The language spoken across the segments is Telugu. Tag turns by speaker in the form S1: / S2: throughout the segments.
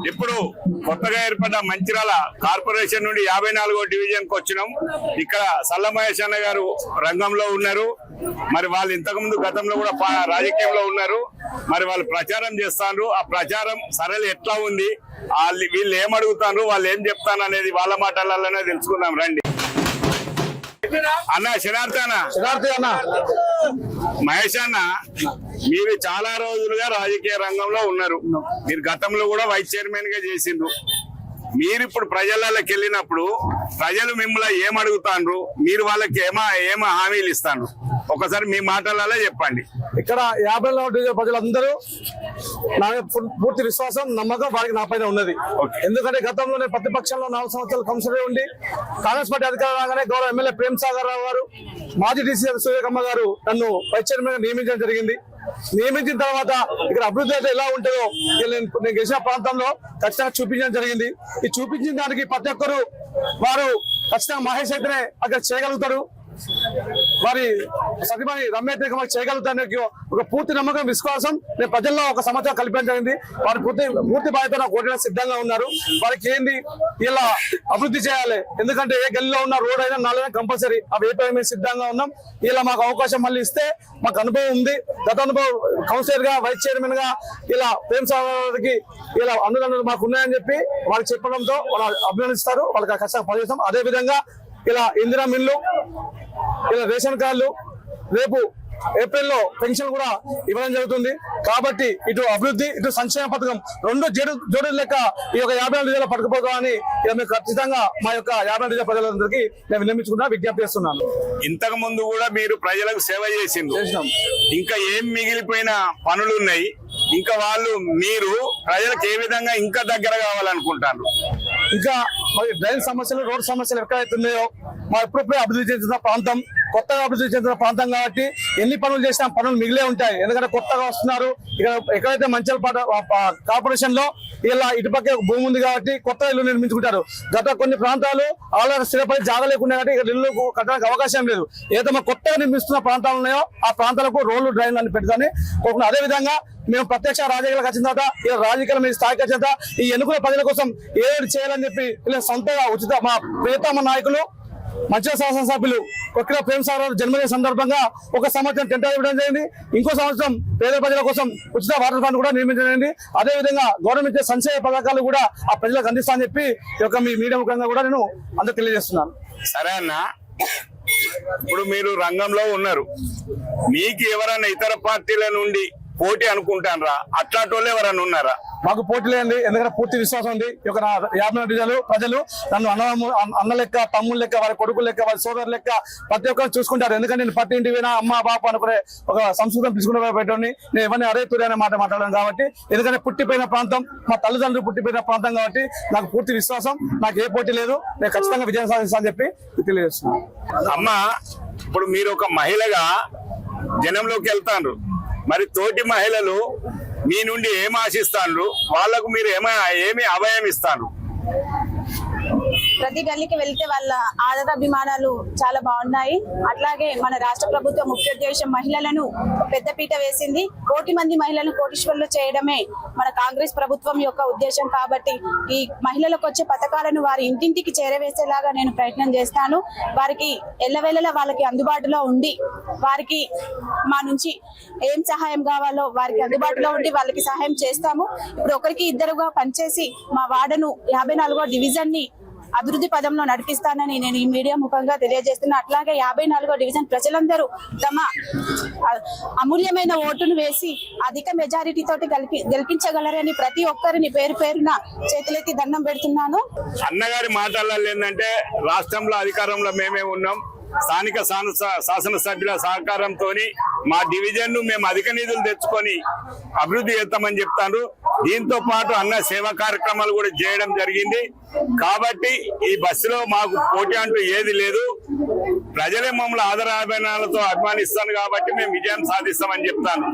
S1: ఇప్పుడు కొత్తగా ఏర్పడ్డ మంచిర్యాల కార్పొరేషన్ నుండి 54వ డివిజన్ కు వచ్చినాం. ఇక్కడ సల్ల మహేష్ అన్న గారు రంగంలో ఉన్నారు. మరి వాళ్ళు ఇంతకుముందు గతంలో కూడా రాజకీయంలో ఉన్నారు. మరి వాళ్ళు ప్రచారం చేస్తారు. ఆ ప్రచారం సరళ ఎట్లా ఉంది, వీళ్ళు ఏమడుగుతారు, వాళ్ళు ఏం చెప్తాను అనేది వాళ్ళ మాటలలోనే తెలుసుకుందాం రండి. అన్న శనార్థి అన్న, మహేష్ అన్న, మీరు చాలా రోజులుగా రాజకీయ రంగంలో ఉన్నారు. మీరు గతంలో కూడా వైస్ చైర్మన్ గా చేసిండ్రు. మీరు ఇప్పుడు ప్రజలకి వెళ్ళినప్పుడు ప్రజలు మిమ్మల్ని ఏం అడుగుతాండ్రు, మీరు వాళ్ళకి ఏమ హామీలు ఇస్తాను, ఒకసారి మీ మాటలలో చెప్పండి.
S2: ఇక్కడ 54వ డివిజన్ ప్రజలందరూ నా పూర్తి విశ్వాసం, నమ్మకం వారికి నా పైన ఉన్నది. ఎందుకంటే గతంలోనే ప్రతిపక్షంలో 4 సంవత్సరాలు కౌన్సిలర్ ఉండి కాంగ్రెస్ పార్టీ అధికారం రాగానే గౌరవ ఎమ్మెల్యే ప్రేమ్ సాగర్ రావు గారు, మాజీ డీసీ సూర్యకమ్మ గారు నన్ను వైస్ చైర్మన్ గా నియమించడం జరిగింది. నియమించిన తర్వాత ఇక్కడ అభివృద్ధి అయితే ఎలా ఉంటుందో నేను గెలిచిన ప్రాంతంలో ఖచ్చితంగా చూపించడం జరిగింది. ఈ చూపించిన దానికి ప్రతి ఒక్కరు వారు ఖచ్చితంగా మహేష్ అయితేనే అక్కడ చేయగలుగుతారు, వారి సతీమణి రమ్యతే చేయగలుగుతానికి ఒక పూర్తి నమ్మకం, విశ్వాసం నేను ప్రజల్లో ఒక సంవత్సరం కల్పించండి. వారి పూర్తి బాధ్యత కోటడానికి సిద్ధంగా ఉన్నారు. వారికి ఏంది ఇలా అభివృద్ధి చేయాలి, ఎందుకంటే ఏ గల్లీలో ఉన్న రోడ్ అయినా నాలుగైనా కంపల్సరీ అవి వేయటమే సిద్ధంగా ఉన్నాం. ఇలా మాకు అవకాశం మళ్ళీ ఇస్తే మాకు అనుభవం ఉంది. గత అనుభవం కౌన్సిలర్ గా, వైస్ చైర్మన్ గా ఇలా ప్రేమ్ సాగర్కి ఇలా అందులో మాకు ఉన్నాయని చెప్పి వాళ్ళకి చెప్పడంతో వాళ్ళు అభినందిస్తారు. వాళ్ళకి ఖచ్చితంగా పనిచేస్తాం. అదే విధంగా ఇలా ఇందిరా మిల్లు, ఇలా రేషన్ కార్డులు, రేపు ఏప్రిల్లో పెన్షన్ కూడా ఇవ్వడం జరుగుతుంది. కాబట్టి ఇటు అభివృద్ధి, ఇటు సంక్షేమ పథకం రెండు జోడు లెక్క ఈ యొక్క 54 డివిజన్లో పట్టుకుపోతామని మేము ఖచ్చితంగా మా యొక్క 54 డివిజన్ ప్రజలందరికీ నేను విన్నవించుకుంటా, విజ్ఞప్తి చేస్తున్నాను.
S1: ఇంతకు ముందు కూడా మీరు ప్రజలకు సేవ చేసినాం. ఇంకా ఏం మిగిలిపోయిన పనులు ఉన్నాయి, ఇంకా మీరు ప్రజలకు ఏ విధంగా ఇంకా దగ్గర కావాలనుకుంటారు?
S2: ఇంకా డ్రైన్ సమస్యలు, రోడ్ సమస్యలు ఎక్కడైతే ఉన్నాయో మా ఎప్పుడప్పుడే అభివృద్ధి చెందుతున్న ప్రాంతం, కొత్తగా అభివృద్ధి చెందుతున్న ప్రాంతం కాబట్టి ఎన్ని పనులు చేసినా పనులు మిగిలే ఉంటాయి. ఎందుకంటే కొత్తగా వస్తున్నారు. ఇక్కడ ఎక్కడైతే మంచిర్యాల కార్పొరేషన్ లో ఇలా ఇటుపక్క భూమి ఉంది కాబట్టి కొత్త ఇల్లు నిర్మించుకుంటారు. గత కొన్ని ప్రాంతాలు ఆల్రెడీ స్థిరపడి జాగా లేకుండా కాబట్టి ఇక్కడ ఇల్లు కట్టడానికి అవకాశం లేదు. ఏదైతే మా కొత్తగా నిర్మిస్తున్న ప్రాంతాలు ఉన్నాయో ఆ ప్రాంతాలకు రోడ్లు, డ్రైన్లు అని పెడతాని కోరుకున్నాం. అదే విధంగా మేము ప్రత్యక్ష రాజకీయాలకు వచ్చిన తర్వాత ఇలా రాజకీయాల మీద స్థాయికి వచ్చిన తర్వాత ఈ ఎన్నుకున్న ప్రజల కోసం ఏది చేయాలని చెప్పి ఇలా సొంతగా ఉచిత మా ప్రియతమ నాయకులు మంచిర్యాల శాసనసభ్యులు కొక్కిల ప్రేమ్ సాగర్ జన్మదిన సందర్భంగా ఒక సంవత్సరం టెంట్ ఇవ్వడం జరిగింది. ఇంకో సంవత్సరం పేద ప్రజల కోసం ఉచిత వాటర్ ఫండ్ కూడా నిర్మించడం. అదే విధంగా గవర్నమెంట్ సంక్షేమ పథకాలు కూడా ఆ ప్రజలకు అందిస్తానని చెప్పి ఈ యొక్క మీ మీడియా ముఖంగా కూడా నేను అందరూ తెలియజేస్తున్నాను.
S1: సరే అన్న, ఇప్పుడు మీరు రంగంలో ఉన్నారు. మీకు ఎవరైనా ఇతర పార్టీల నుండి పోటీ అనుకుంటారా? అట్లాంటి వాళ్ళు ఎవరైనా ఉన్నారా?
S2: మాకు పోటీ లేదండి. ఎందుకంటే పూర్తి విశ్వాసం ఉంది. ఈ యొక్క 54 డివిజన్లు ప్రజలు నన్ను అన్న లెక్క, తమ్ముడు లెక్క, వారి కొడుకు లెక్క, వారి సోదరు లెక్క ప్రతి ఒక్కరు చూసుకుంటారు. ఎందుకంటే నేను పట్టి ఇంటి పోయినా అమ్మ బాప అనుకునే ఒక సంస్కృతం తీసుకుంటూ పెట్టండి. నేను ఎవరిని అరే తూరి అనే మాట మాట్లాడాను కాబట్టి, ఎందుకంటే పుట్టిపోయిన ప్రాంతం, మా తల్లిదండ్రులు పుట్టిపోయిన ప్రాంతం కాబట్టి నాకు పూర్తి విశ్వాసం. నాకు ఏ పోటీ లేదు. నేను ఖచ్చితంగా విజయం సాధిస్తానని చెప్పి తెలియజేస్తున్నాను.
S1: అమ్మ, ఇప్పుడు మీరు ఒక మహిళగా జనంలోకి వెళ్తారు. మరి తోటి మహిళలు మీ నుండి ఏం ఆశిస్తాను, వాళ్లకు మీరు ఏమి అభయం ఇస్తారు?
S3: ప్రతి గల్లీకి వెళ్తే వాళ్ళ ఆదరాభిమానాలు చాలా బాగున్నాయి. అట్లాగే మన రాష్ట్ర ప్రభుత్వం ముఖ్య ఉద్దేశం మహిళలను పెద్దపీట వేసింది. 1 కోటి మంది మహిళలను కోటీశ్వరులు చేయడమే మన కాంగ్రెస్ ప్రభుత్వం యొక్క ఉద్దేశం. కాబట్టి ఈ మహిళలకు వచ్చే పథకాలను వారి ఇంటింటికి చేరవేసేలాగా నేను ప్రయత్నం చేస్తాను. వారికి ఎల్లవేళలా వాళ్ళకి అందుబాటులో ఉండి, వారికి మా నుంచి ఏం సహాయం కావాలో వారికి అందుబాటులో ఉండి వాళ్ళకి సహాయం చేస్తాము. ఇప్పుడు ఒకరికి ఇద్దరుగా పనిచేసి మా వార్డును 54వ డివిజన్ ని అభివృద్ధి పదంలో నడిపిస్తానని నేను ఈ మీడియా ముఖంగా తెలియజేస్తున్నా. అట్లాగే 54వ డివిజన్ ప్రజలందరూ తమ అమూల్యమైన ఓటును వేసి అధిక మెజారిటీ తోటి గెలిపించగలరని ప్రతి ఒక్కరిని పేరు పేరున చేతులెత్తి దండం పెడుతున్నాను.
S1: అన్నగారి మాటలలో ఏంటంటే, రాష్ట్రంలో అధికారంలో మేమే ఉన్నాం. స్థానిక శాసనసభ్యుల సహకారంతో మా డివిజన్ ను మేము అధిక నిధులు తెచ్చుకొని అభివృద్ధి చేస్తామని చెప్తాను. దీంతో పాటు అన్న సేవా కార్యక్రమాలు కూడా చేయడం జరిగింది. కాబట్టి ఈ బస్సులో మాకు పోటీ అంటూ ఏది లేదు. ప్రజలే మమ్మల్ని ఆదరాభిమానాలతో అభిమానిస్తాను కాబట్టి మేము విజయం సాధిస్తామని చెప్తాను.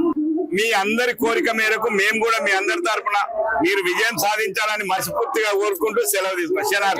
S1: మీ అందరి కోరిక మేరకు మేము కూడా మీ అందరి తరఫున మీరు విజయం సాధించాలని మనస్ఫూర్తిగా కోరుకుంటూ సెలవు తీసుకున్నాం.